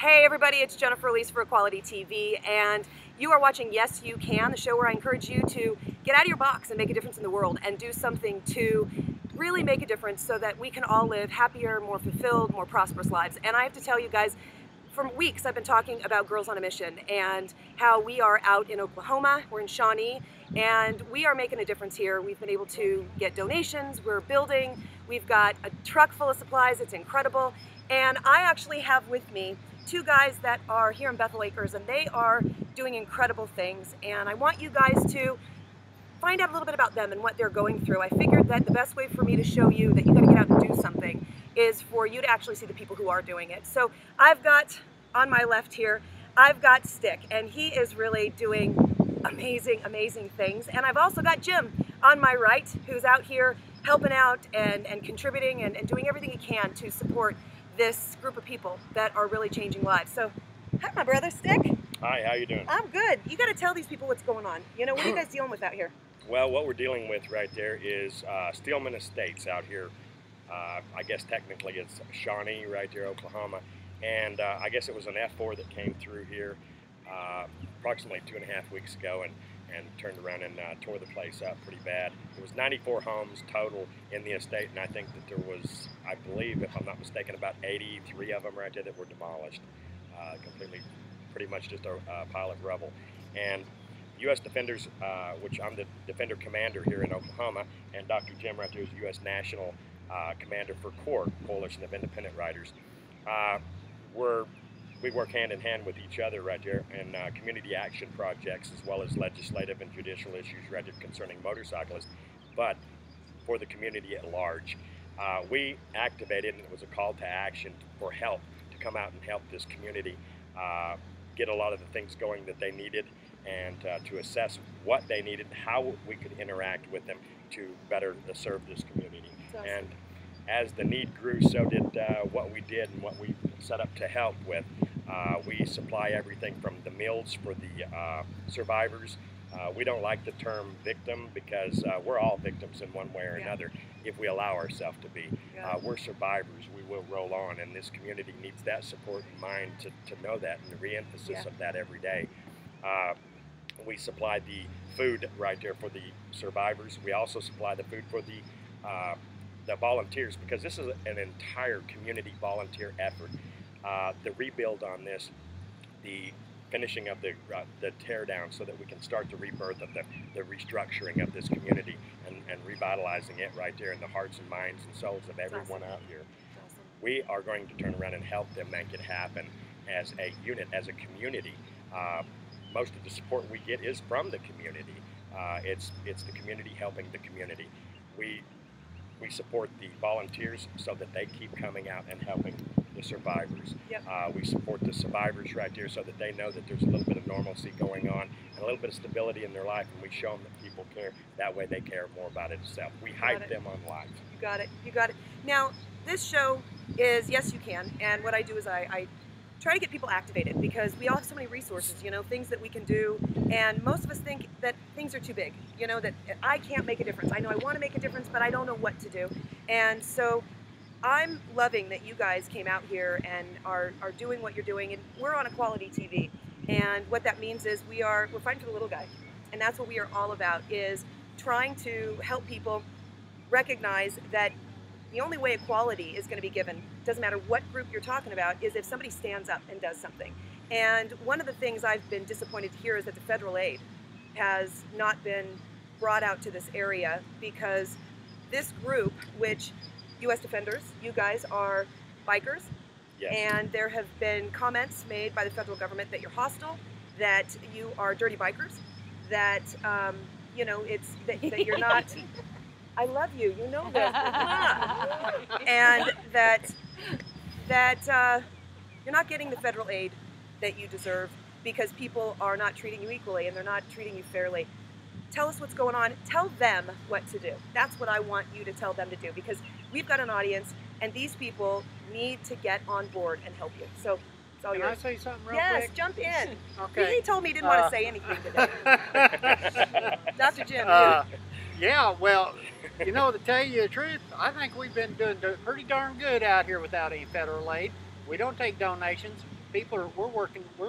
Hey everybody, it's Jennifer Alyse for Equality TV, and you are watching Yes You Can, the show where I encourage you to get out of your box and make a difference in the world and do something to really make a difference so that we can all live happier, more fulfilled, more prosperous lives. And I have to tell you guys, for weeks I've been talking about Girls on a Mission and how we are out in Oklahoma, we're in Shawnee, and we are making a difference here. We've been able to get donations, we're building, we've got a truck full of supplies, it's incredible. And I actually have with me two guys that are here in Bethel Acres, and they are doing incredible things. And I want you guys to find out a little bit about them and what they're going through. I figured that the best way for me to show you that you gotta get out and do something is for you to actually see the people who are doing it. So I've got, on my left here, I've got Stick, and he is really doing amazing, amazing things. And I've also got Jim on my right, who's out here helping out and contributing and doing everything he can to support this group of people that are really changing lives. So, hi my brother, Stick. Hi, how you doing? I'm good. You gotta tell these people what's going on. You know, what are you guys dealing with out here? Well, what we're dealing with right there is Stillman Estates out here. I guess technically it's Shawnee right there, Oklahoma. And I guess it was an F4 that came through here approximately 2.5 weeks ago and turned around and tore the place up pretty bad. There was 94 homes total in the estate, and I think that there was, I believe, if I'm not mistaken, about 83 of them right there that were demolished. Completely, pretty much just a pile of rubble. And U.S. Defenders, which I'm the Defender Commander here in Oklahoma, and Dr. Jim right there is U.S. National Commander for CORE, Coalition of Independent Riders. We work hand in hand with each other right there in community action projects as well as legislative and judicial issues right there concerning motorcyclists, but for the community at large. We activated, and it was a call to action for help to come out and help this community get a lot of the things going that they needed, and to assess what they needed, how we could interact with them to better serve this community. Awesome. And as the need grew, so did what we did and what we set up to help with. We supply everything from the meals for the survivors. We don't like the term victim because we're all victims in one way or another if we allow ourselves to be. We're survivors. We will roll on, and this community needs that support in mind to know that, and the re-emphasis of that every day. We supply the food right there for the survivors. We also supply the food for the volunteers, because this is an entire community volunteer effort. The rebuild on this, the finishing of the tear down so that we can start the rebirth of the restructuring of this community and revitalizing it right there in the hearts and minds and souls of everyone out here. We are going to turn around and help them make it happen as a unit, as a community. Most of the support we get is from the community. It's the community helping the community. We support the volunteers so that they keep coming out and helping the survivors. We support the survivors right there so that they know that there's a little bit of normalcy going on and a little bit of stability in their life, and we show them that people care. That way they care more about it itself. We hype them on life. You got it. You got it. Now, this show is Yes You Can, and what I do is I try to get people activated, because we all have so many resources, you know, things that we can do, and most of us think that things are too big, you know, that I can't make a difference. I know I want to make a difference, but I don't know what to do. And so I'm loving that you guys came out here and are doing what you're doing, and we're on Equality TV, and what that means is we're fighting for the little guy, and that's what we are all about, is trying to help people recognize that the only way equality is going to be given, doesn't matter what group you're talking about, is if somebody stands up and does something. And one of the things I've been disappointed to hear is that the federal aid has not been brought out to this area, because this group, which U.S. Defenders, you guys are bikers, and there have been comments made by the federal government that you're hostile, that you are dirty bikers, that you know, it's that you're not. I love you, you know this. And that you're not getting the federal aid that you deserve because people are not treating you equally and they're not treating you fairly. Tell us what's going on. Tell them what to do. That's what I want you to tell them to do, because we've got an audience and these people need to get on board and help you. So it's all yours. Can I say something real quick? Yes, jump in. Okay. He told me he didn't want to say anything today. Dr. Jim, yeah, well, you know, to tell you the truth, I think we've been doing pretty darn good out here without any federal aid. We don't take donations. we're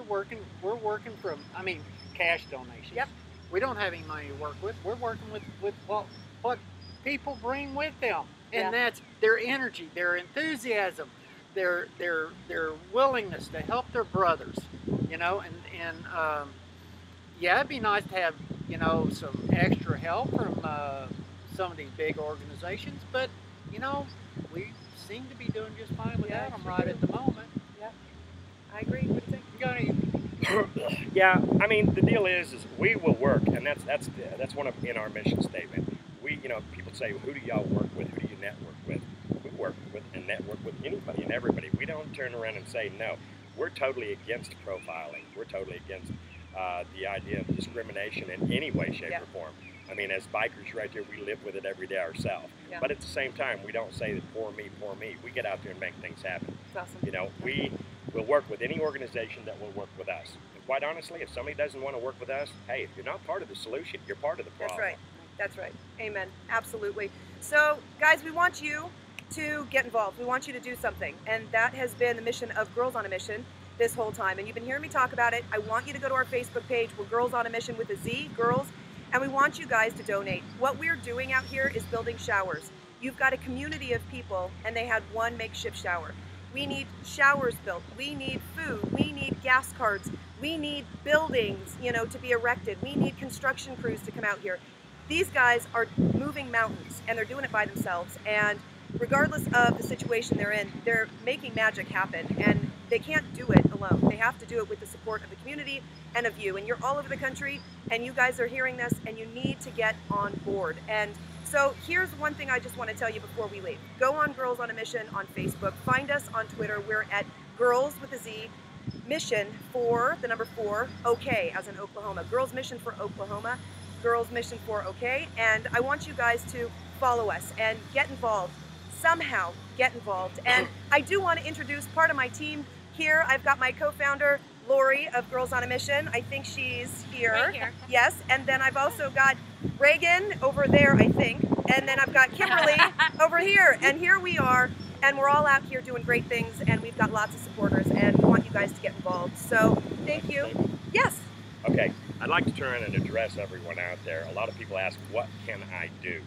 working from, I mean, cash donations. Yep. We don't have any money to work with. We're working with what people bring with them, and Yeah. that's their energy, their enthusiasm, their willingness to help their brothers, you know, and yeah, it'd be nice to have, you know, some extra help from some of these big organizations, but you know, we seem to be doing just fine without them right at the moment. Yeah, I agree. What do you think? You got any? Yeah, I mean, the deal is we will work, and that's one of in our mission statement. We, you know, people say, who do y'all work with? Who do you network with? We work with and network with anybody and everybody. We don't turn around and say no. We're totally against profiling. We're totally against the idea of discrimination in any way, shape, or form. I mean, as bikers right here, we live with it every day ourselves. Yeah. But at the same time, we don't say that poor me, poor me. We get out there and make things happen. That's awesome. You know, we will work with any organization that will work with us. And quite honestly, if somebody doesn't want to work with us, hey, if you're not part of the solution, you're part of the problem. That's right. That's right. Amen. Absolutely. So, guys, we want you to get involved. We want you to do something. And that has been the mission of Girls on a Mission this whole time. And you've been hearing me talk about it. I want you to go to our Facebook page. We're Girls on a Mission with a Z, girls. And we want you guys to donate. What we're doing out here is building showers. You've got a community of people, and they had one makeshift shower. We need showers built. We need food. We need gas cards. We need buildings, you know, to be erected. We need construction crews to come out here. These guys are moving mountains, and they're doing it by themselves. And regardless of the situation they're in, they're making magic happen. And they can't do it alone. They have to do it with the support of the community and of you. And you're all over the country, and you guys are hearing this, and you need to get on board. And so here's one thing I just want to tell you before we leave. Go on Girls on a Mission on Facebook. Find us on Twitter. We're at Girls with a Z, Mission for the number 4, OK, as in Oklahoma. Girls Mission for Oklahoma. Girls Mission for OK. And I want you guys to follow us and get involved. Somehow get involved. And I do want to introduce part of my team here. I've got my co-founder, Lori of Girls on a Mission. I think she's here. Right here. Yes, and then I've also got Reagan over there, I think. And then I've got Kimberly over here. And here we are, and we're all out here doing great things, and we've got lots of supporters, and we want you guys to get involved. So thank you. Yes. Okay, I'd like to turn and address everyone out there. A lot of people ask, what can I do?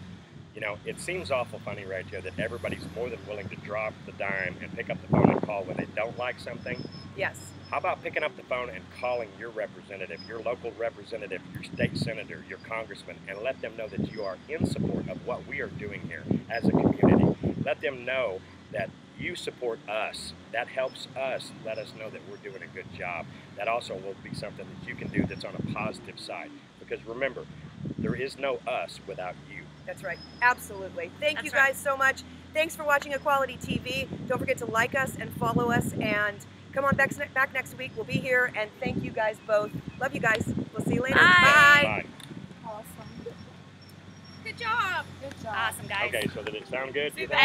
You know, it seems awful funny right here that everybody's more than willing to drop the dime and pick up the phone and call when they don't like something. Yes. How about picking up the phone and calling your representative, your local representative, your state senator, your congressman, and let them know that you are in support of what we are doing here as a community. Let them know that you support us. That helps us let us know that we're doing a good job. That also will be something that you can do that's on a positive side. Because remember, there is no us without you. That's right. Absolutely. Thank you That's right. guys so much. Thanks for watching Equality TV. Don't forget to like us and follow us, and come on back next week. We'll be here, and thank you guys both. Love you guys. We'll see you later. Bye. Bye. Awesome. Good job. Good job. Awesome, guys. Okay, so did it sound good? Super.